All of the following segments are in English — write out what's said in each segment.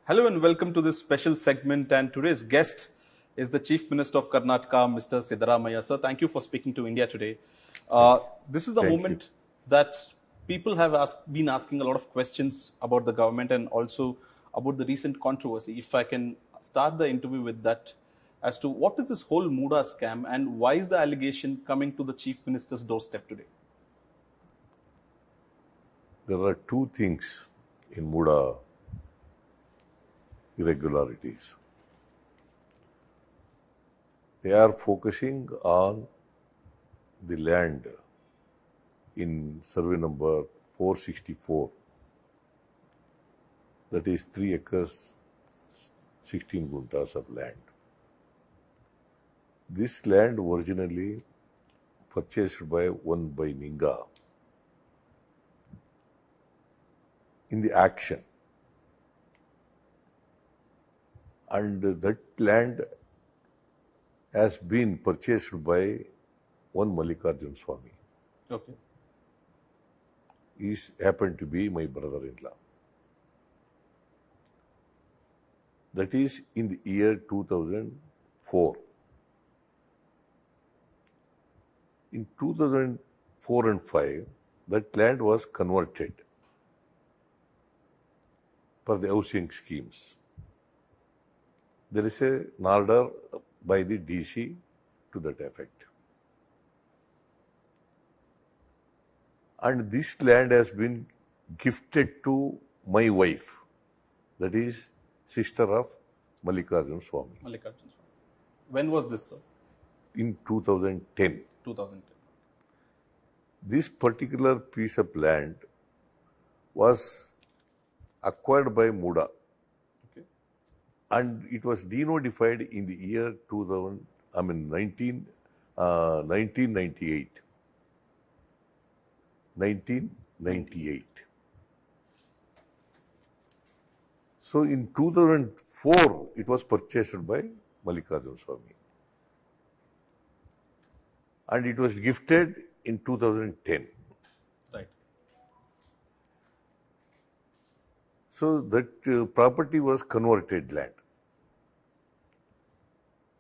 Hello and welcome to this special segment. And today's guest is the Chief Minister of Karnataka, Mr. Siddaramaiah. Sir, thank you for speaking to India today. This is the moment that people have been asking a lot of questions about the government and also about the recent controversy. If I can start the interview with that, as to what is this whole MUDA scam and why is the allegation coming to the Chief Minister's doorstep today? There are two things in MUDA irregularities. They are focusing on the land in survey number 464, that is 3 acres, 16 guntas of land. This land originally purchased by one by Ninga in the action, and that land has been purchased by one Mallikarjun Swami. Okay. He happened to be my brother-in-law. That is in the year 2004. In 2004 and 5, that land was converted for the housing schemes. There is an order by the DC to that effect. And this land has been gifted to my wife, that is sister of Mallikarjun Swami. Mallikarjun Swami. When was this, sir? In 2010. 2010. This particular piece of land was acquired by MUDA. Okay. And it was denotified in the year 1998. 1998. So in 2004, it was purchased by Mallikarjun Swami. And it was gifted in 2010. Right. So that property was converted land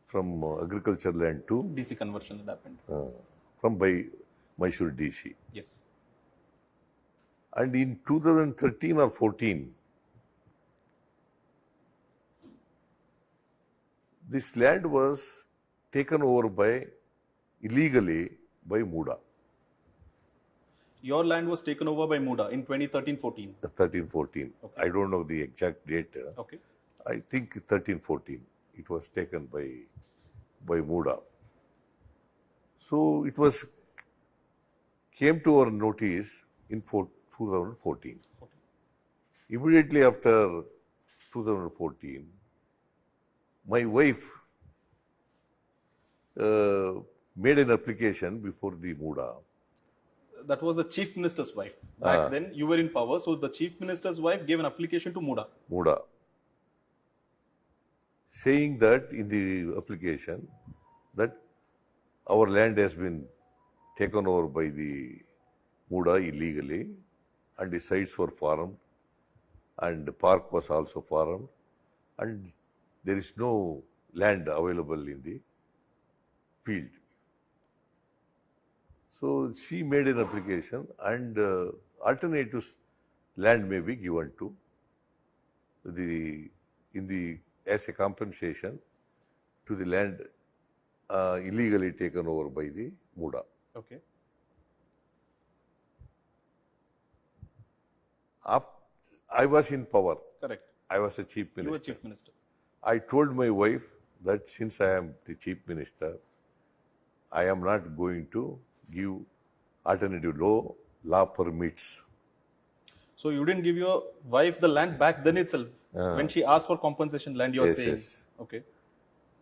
from agriculture land to DC conversion that happened. from by Mysore DC. Yes. And in 2013 or 14, this land was taken over by illegally by MUDA. Your land was taken over by MUDA in 2013-14. 13-14. Okay. I don't know the exact date. Okay. I think 13-14. It was taken by MUDA. So it was came to our notice in 2014. Immediately after 2014, my wife made an application before the MUDA. That was the Chief Minister's wife. Back then, you were in power, so the Chief Minister's wife gave an application to MUDA. MUDA, saying that in the application that our land has been taken over by the MUDA illegally, and the sites were farmed, and the park was also farmed, and there is no land available in the field. So she made an application, and alternative land may be given to as a compensation to the land illegally taken over by the MUDA. Okay. I was in power. Correct. I was a chief minister. You were Chief Minister. I told my wife that since I am the chief minister, I am not going to give alternative law permits. So you didn't give your wife the land back then itself when she asked for compensation land, you're saying? Yes. Okay.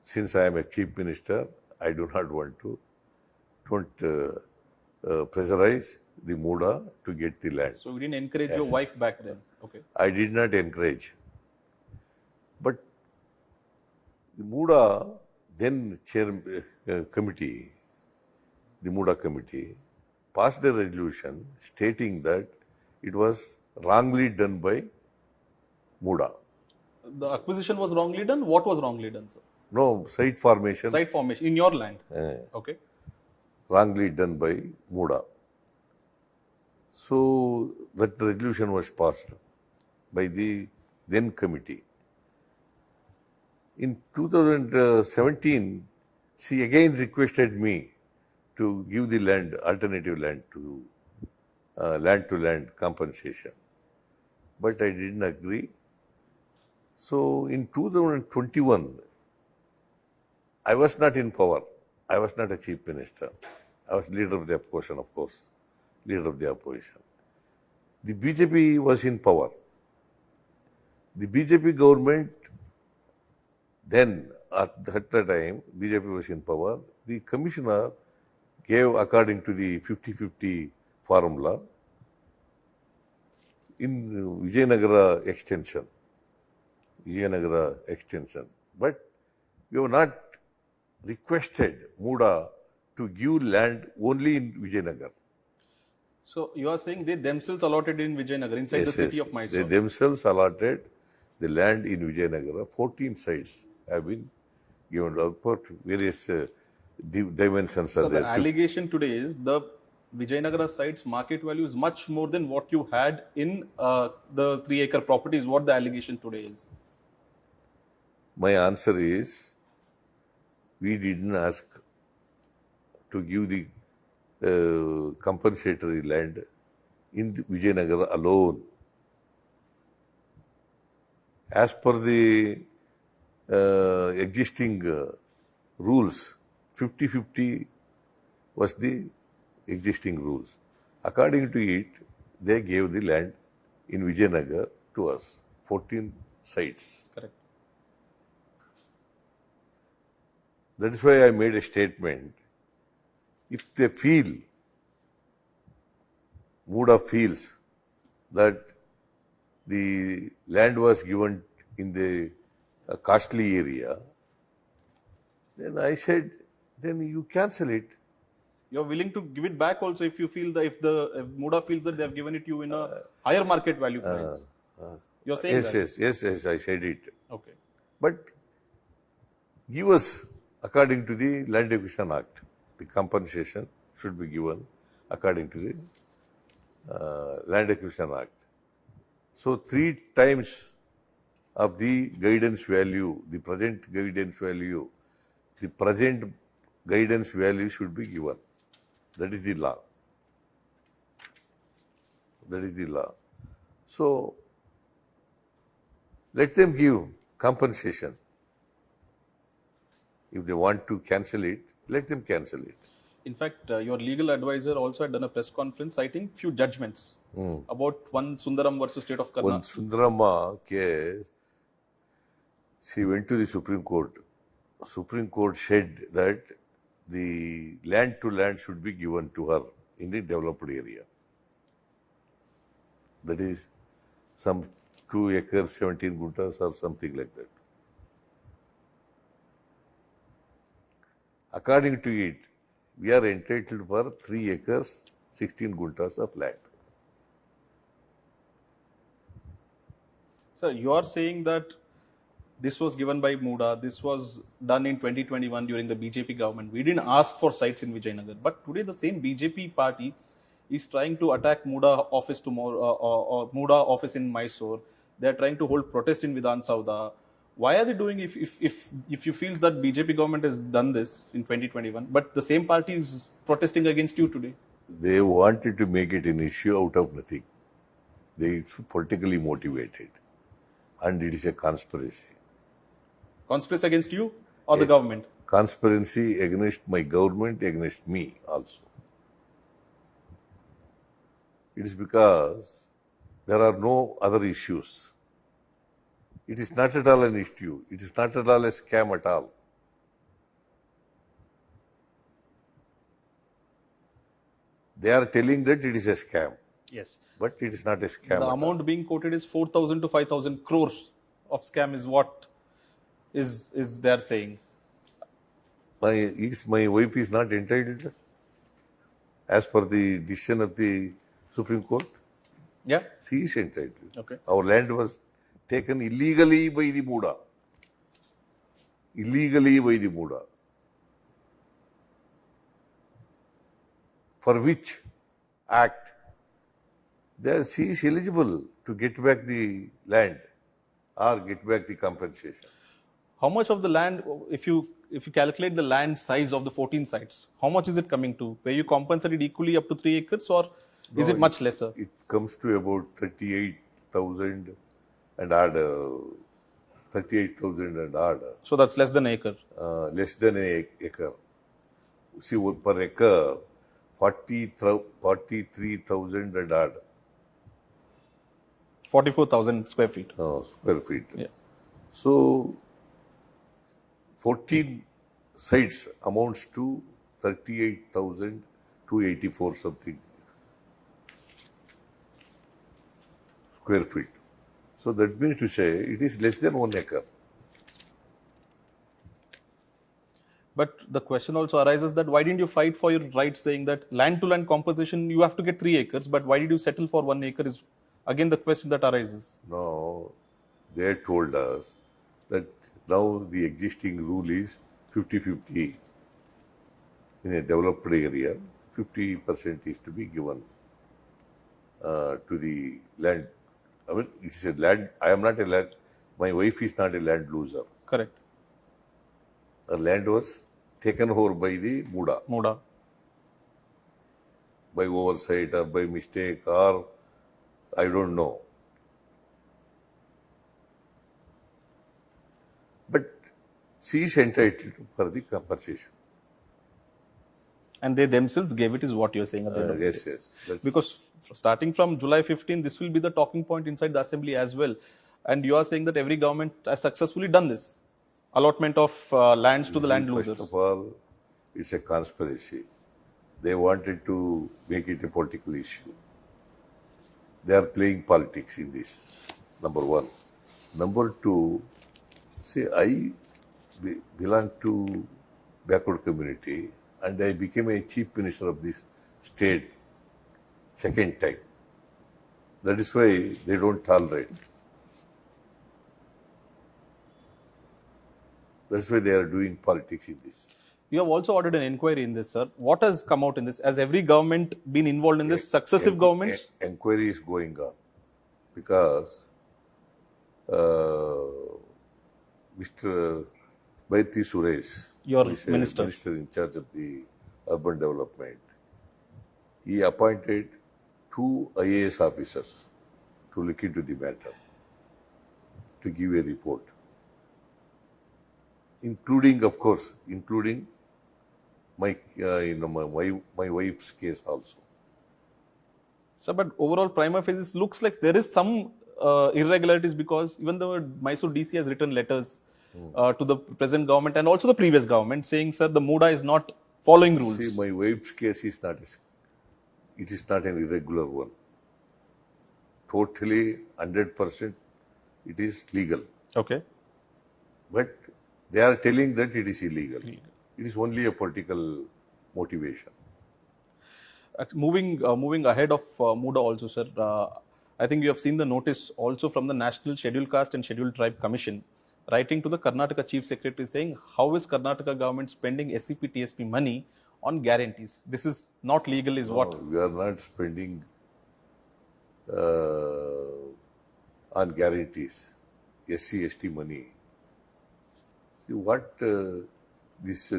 Since I am a chief minister, I do not want to, pressurize the MUDA to get the land. So you didn't encourage your wife back then? Okay. I did not encourage. But the MUDA then committee, the MUDA committee, passed a resolution stating that it was wrongly done by MUDA. The acquisition was wrongly done. What was wrongly done, sir? No, site formation Site formation in your land. Okay. wrongly done by MUDA. So that resolution was passed by the then committee. In 2017, she again requested me to give the land, alternative land to land compensation. But I didn't agree. So in 2021, I was not in power. I was not a chief minister. I was leader of the opposition, of course, leader of the opposition. The BJP was in power. The BJP government, then at that time, BJP was in power. The commissioner gave, according to the 50-50 formula, in Vijayanagara extension. But we have not requested MUDA to give land only in Vijayanagar. So you are saying they themselves allotted in Vijayanagar, inside the city of Mysore. They themselves allotted the land in Vijayanagara. 14 sites have been given out for various dimensions. So the allegation today is the Vijayanagara site's market value is much more than what you had in the 3-acre properties. What the allegation today is? My answer is, we didn't ask to give the compensatory land in the Vijayanagara alone. As per the existing rules, 50-50 was the existing rules. According to it, they gave the land in Vijayanagar to us, 14 sites. Correct. That is why I made a statement. If they feel, MUDA feels that the land was given in the costly area, then I said, then you cancel it. You're willing to give it back also if you feel that if MUDA feels that they have given it you in a higher market value price. You're saying that? Yes, I said it. Okay. But give us, according to the Land Acquisition Act, the compensation should be given according to the Land Acquisition Act. So 3 times of the guidance value, the present guidance value should be given. That is the law. So let them give compensation. If they want to cancel it, let them cancel it. In fact, your legal advisor also had done a press conference citing few judgments about one Sundaram versus State of Karnataka. One Sundarama case, she went to the Supreme Court. Supreme Court said that the land to land should be given to her in the developed area. That is some 2 acres, 17 guntas or something like that. According to it, we are entitled for 3 acres, 16 guntas of land. Sir, you are saying that this was given by MUDA, this was done in 2021 during the BJP government. We didn't ask for sites in Vijayanagar. But today the same BJP party is trying to attack MUDA office tomorrow, or MUDA office in Mysore. They are trying to hold protest in Vidhan Sauda. Why are they doing if you feel that BJP government has done this in 2021, but the same party is protesting against you today? They wanted to make it an issue out of nothing. They are politically motivated. And it is a conspiracy. Conspiracy against you or the government? Conspiracy against my government, against me also. It is because there are no other issues. It is not at all an issue. It is not at all a scam at all. They are telling that it is a scam. Yes. But it is not a scam. The amount being quoted is 4,000 to 5,000 crores of scam is what is they are saying. My wife is not entitled as per the decision of the Supreme Court. Yeah. She is entitled. Okay. Our land was taken illegally by the MUDA. Illegally by the MUDA. For which act she is eligible to get back the land or get back the compensation. How much of the land, if you calculate the land size of the 14 sites, how much is it coming to? Were you compensated equally up to 3 acres, or is it much lesser? It comes to about 38,000 and odd. 38,000 and odd. So that's less than an acre. Less than an acre. See, per acre, 43,000 and odd. 44,000 square feet. Square feet. Yeah. So, 14 sites amounts to 38,284 something square feet. So that means to say it is less than 1 acre. But the question also arises that why didn't you fight for your rights, saying that land-to-land compensation, you have to get 3 acres, but why did you settle for 1 acre is again the question that arises. Now, they told us that now the existing rule is 50-50 in a developed area. 50% is to be given to the land. I mean, it's a land. I am not a land. My wife is not a land loser. Correct. Her land was taken over by the MUDA. MUDA. By oversight or by mistake or I don't know. But she is entitled for the compensation. And they themselves gave it, is what you're saying at the end of the day. Yes. Because starting from July 15, this will be the talking point inside the assembly as well. And you are saying that every government has successfully done this allotment of lands to the land losers. First of all, it's a conspiracy. They wanted to make it a political issue. They are playing politics in this, number one. Number two, see, I belong to backward community and I became a chief minister of this state second time. That is why they don't tolerate. That's why they are doing politics in this. You have also ordered an inquiry in this, sir. What has come out in this? Has every government been involved in this? Successive governments? Inquiry is going on because Mr. Baiti Suresh, Your who is minister. Minister in charge of the urban development, he appointed 2 IAS officers to look into the matter, to give a report, including, of course, my wife's case also. So, but overall, prima facie, looks like there is some irregularities, because even though Mysore DC has written letters to the present government and also the previous government saying, sir, the MUDA is not following rules. See, my wife's case is not an irregular one. Totally, 100%, it is legal. Okay. But they are telling that it is illegal. It is only a political motivation. Moving ahead of MUDA also, sir, I think you have seen the notice also from the National Scheduled Caste and Scheduled Tribe Commission, writing to the Karnataka Chief Secretary saying, how is Karnataka government spending SCP-TSP money on guarantees? This is not legal, is what? We are not spending on guarantees, SC/ST money. See what this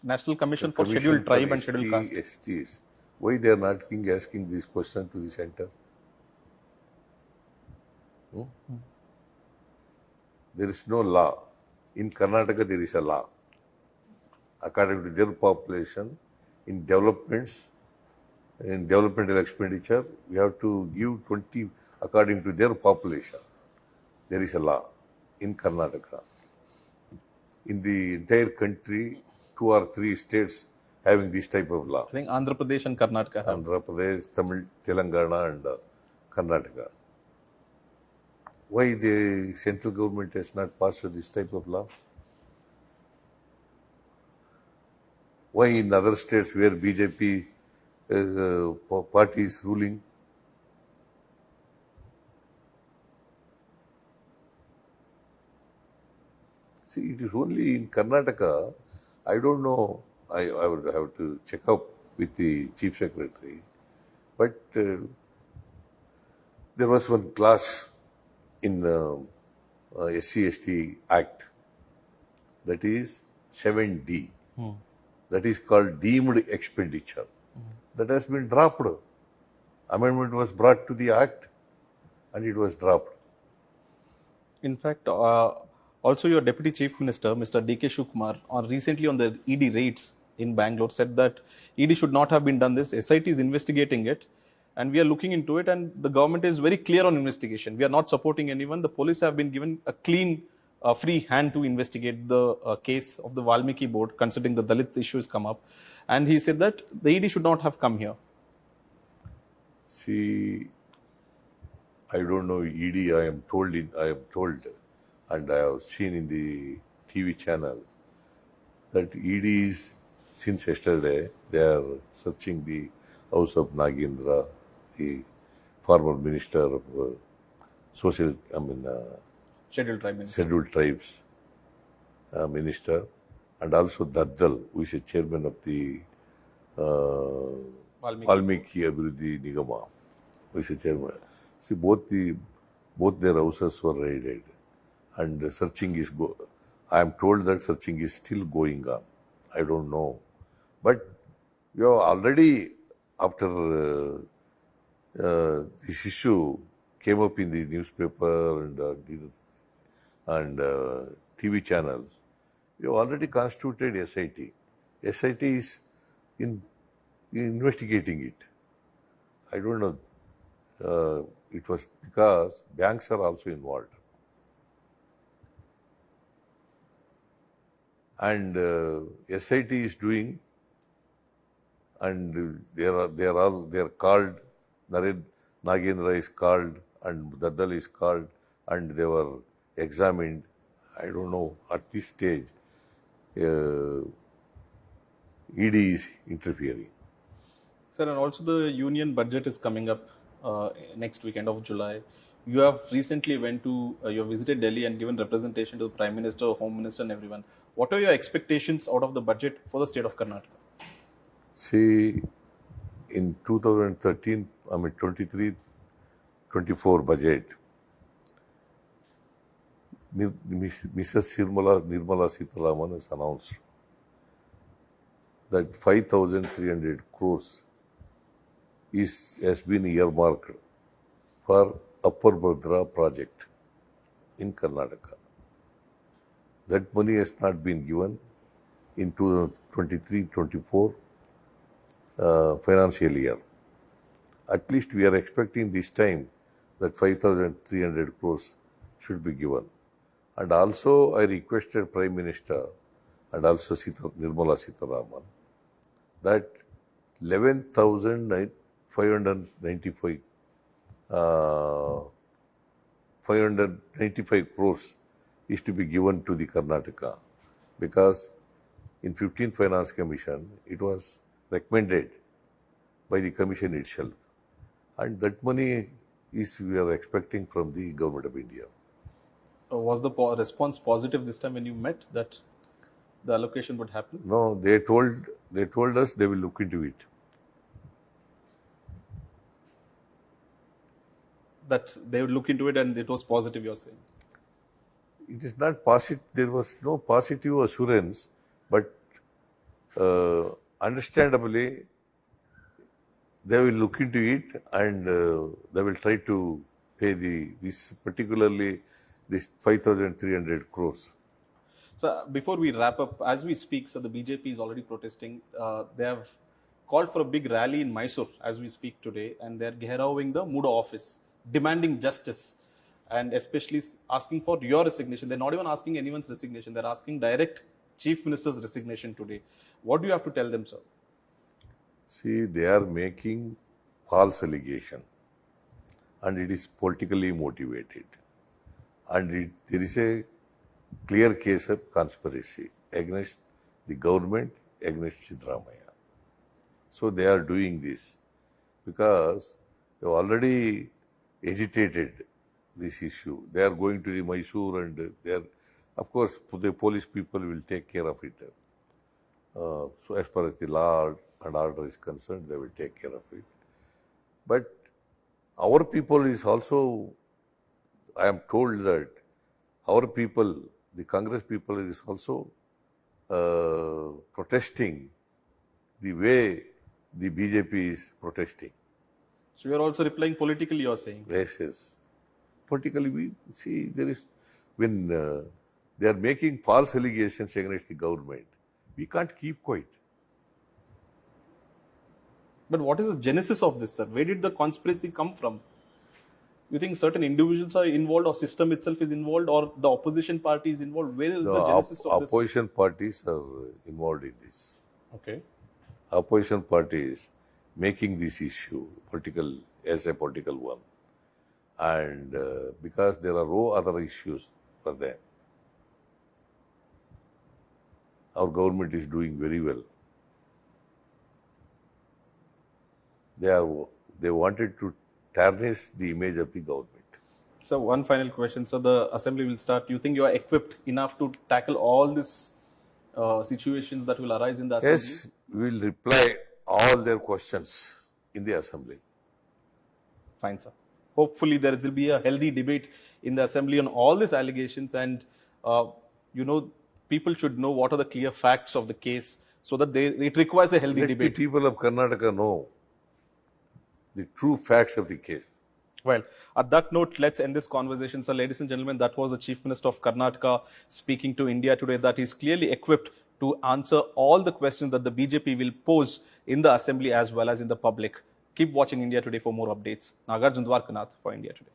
National Commission for Scheduled Tribe and Scheduled Caste. STs, why they are not asking this question to the center? There is no law. In Karnataka, there is a law. According to their population, in developmental expenditure, we have to give 20 according to their population. There is a law in Karnataka. In the entire country, 2 or 3 states having this type of law. I think Andhra Pradesh and Karnataka have. Andhra Pradesh, Tamil, Telangana and Karnataka. Why the central government has not passed this type of law? Why in other states where BJP party is ruling, See, it is only in Karnataka. I don't know. I would have to check up with the chief secretary. But there was one clause in SC/ST Act, that is 7D. That is called deemed expenditure. That has been dropped. Amendment was brought to the Act and it was dropped. In fact, also your Deputy Chief Minister, Mr. D.K. Shivkumar, recently on the ED raids in Bangalore said that ED should not have been done this. SIT is investigating it and we are looking into it, and the government is very clear on investigation. We are not supporting anyone. The police have been given a clean, free hand to investigate the case of the Valmiki board, considering the Dalit issues come up. And he said that the ED should not have come here. See, I don't know ED. I am told, and I have seen in the TV channel that ED is, since yesterday, they are searching the house of Nagendra, the former minister of Scheduled tribe minister. Scheduled Tribes minister, and also Daddal, who is a chairman of the Valmiki Abhiruddhi Nigama, who is a chairman. See, both their houses were raided, and searching is I am told that searching is still going on. I don't know, but we have already, after this issue came up in the newspaper and TV channels, we have already constituted SIT. SIT is investigating it. I don't know. It was because banks are also involved. And SIT is doing, and they are called, Nagendra is called, and Daddal is called, and they were examined. I don't know, at this stage, ED is interfering. Sir, and also the union budget is coming up next week, end of July. You have recently you have visited Delhi and given representation to the Prime Minister, Home Minister and everyone. What are your expectations out of the budget for the state of Karnataka? See, in 2013, 23-24 budget, Mrs. Nirmala Sitharaman has announced that 5,300 crores has been earmarked for Upper Bhadra project in Karnataka. That money has not been given in 2023-24 financial year. At least we are expecting this time that 5,300 crores should be given. And also I requested Prime Minister and also Nirmala Sitharaman that 595 crores is to be given to the Karnataka, because in 15th Finance Commission it was recommended by the Commission itself, and that money is we are expecting from the Government of India. Was the response positive this time when you met, that the allocation would happen? No, they told us they will look into it. That they would look into it and it was positive, you're saying? It is not positive. There was no positive assurance, but understandably, they will look into it and they will try to pay this 5,300 crores. So before we wrap up, as we speak, so the BJP is already protesting. They have called for a big rally in Mysore as we speak today, and they're gherawing the MUDA office, demanding justice, and especially asking for your resignation. They're not even asking anyone's resignation. They're asking direct Chief Minister's resignation today. What do you have to tell them, sir? See, they are making false allegation, and it is politically motivated. And there is a clear case of conspiracy against the government, against Siddaramaiah. So they are doing this because they have already agitated this issue. They are going to the Mysore and they are Of course, the police people will take care of it. So as far as the law and order is concerned, they will take care of it. But our people is also, I am told that our people, the Congress people is also protesting the way the BJP is protesting. So you are also replying politically, you are saying? Yes, yes. Politically, we see there is, when they are making false allegations against the government, we can't keep quiet. But what is the genesis of this, sir? Where did the conspiracy come from? You think certain individuals are involved, or system itself is involved, or the opposition party is involved? Where is the genesis of this? Opposition parties are involved in this. Okay. Opposition parties making this issue political as a political one, and because there are no other issues for them, our government is doing very well. They wanted to tarnish the image of the government. So one final question. So the assembly will start. Do you think you are equipped enough to tackle all these situations that will arise in the assembly? Yes, we will reply all their questions in the assembly. Fine, sir. Hopefully there will be a healthy debate in the assembly on all these allegations, and people should know what are the clear facts of the case, so that it requires a healthy Let debate. the people of Karnataka know the true facts of the case. Well, at that note, let's end this conversation. So, ladies and gentlemen, that was the Chief Minister of Karnataka speaking to India today, that is clearly equipped to answer all the questions that the BJP will pose in the assembly as well as in the public. Keep watching India Today for more updates. Nagarjun Dwarkanath for India Today.